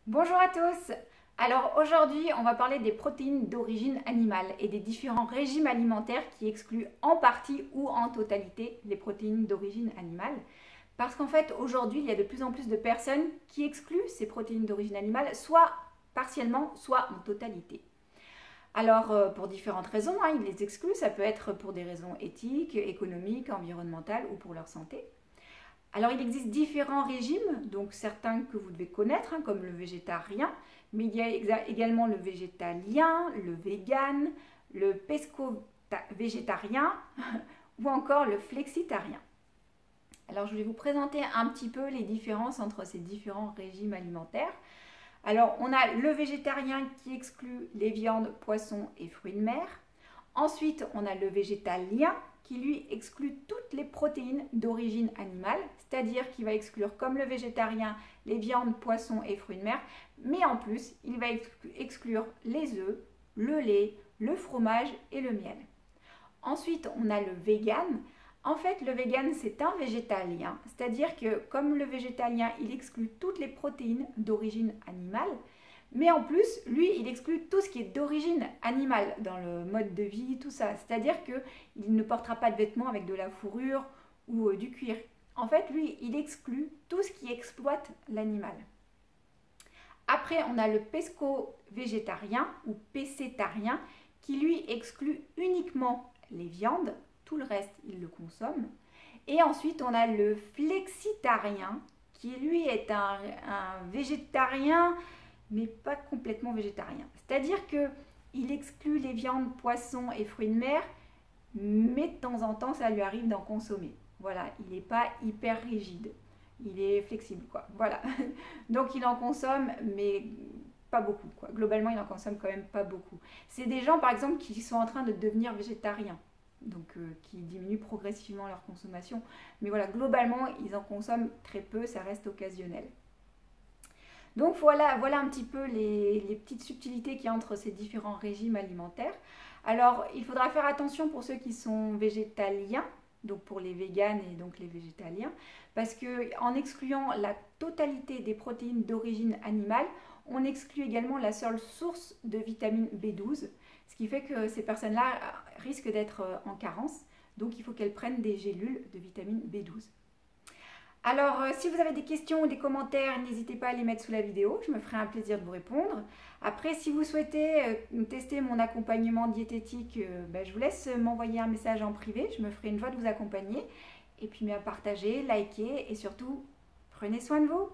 Bonjour à tous. Alors aujourd'hui, on va parler des protéines d'origine animale et des différents régimes alimentaires qui excluent en partie ou en totalité les protéines d'origine animale. Parce qu'en fait, aujourd'hui, il y a de plus en plus de personnes qui excluent ces protéines d'origine animale, soit partiellement, soit en totalité. Alors, pour différentes raisons, ils les excluent. Ça peut être pour des raisons éthiques, économiques, environnementales ou pour leur santé. Alors, il existe différents régimes, donc certains que vous devez connaître, comme le végétarien, mais il y a également le végétalien, le vegan, le pesco-végétarien ou encore le flexitarien. Alors, je vais vous présenter un petit peu les différences entre ces différents régimes alimentaires. Alors, on a le végétarien qui exclut les viandes, poissons et fruits de mer. Ensuite, on a le végétalien qui lui exclut toutes les protéines d'origine animale, c'est-à-dire qu'il va exclure comme le végétarien les viandes, poissons et fruits de mer, mais en plus, il va exclure les œufs, le lait, le fromage et le miel. Ensuite, on a le vegan. En fait, le vegan, c'est un végétalien, c'est-à-dire que comme le végétalien, il exclut toutes les protéines d'origine animale, mais en plus, lui, il exclut tout ce qui est d'origine animale dans le mode de vie, tout ça. C'est-à-dire qu'il ne portera pas de vêtements avec de la fourrure ou du cuir. En fait, lui, il exclut tout ce qui exploite l'animal. Après, on a le pesco-végétarien ou pescétarien qui, lui, exclut uniquement les viandes. Tout le reste, il le consomme. Et ensuite, on a le flexitarien qui, lui, est un végétarien mais pas complètement végétarien. C'est-à-dire qu'il exclut les viandes, poissons et fruits de mer, mais de temps en temps, ça lui arrive d'en consommer. Voilà, il n'est pas hyper rigide. Il est flexible, quoi. Voilà. Donc, il en consomme, mais pas beaucoup, quoi. Globalement, il en consomme quand même pas beaucoup. C'est des gens, par exemple, qui sont en train de devenir végétariens. Donc, qui diminuent progressivement leur consommation. Mais voilà, globalement, ils en consomment très peu, ça reste occasionnel. Donc voilà un petit peu les petites subtilités qu'il y a entre ces différents régimes alimentaires. Alors il faudra faire attention pour ceux qui sont végétaliens, donc pour les véganes et donc les végétaliens, parce qu'en excluant la totalité des protéines d'origine animale, on exclut également la seule source de vitamine B12, ce qui fait que ces personnes-là risquent d'être en carence, donc il faut qu'elles prennent des gélules de vitamine B12. Alors, si vous avez des questions ou des commentaires, n'hésitez pas à les mettre sous la vidéo, je me ferai un plaisir de vous répondre. Après, si vous souhaitez tester mon accompagnement diététique, je vous laisse m'envoyer un message en privé, je me ferai une joie de vous accompagner. Et puis, partagez, likez et surtout, prenez soin de vous.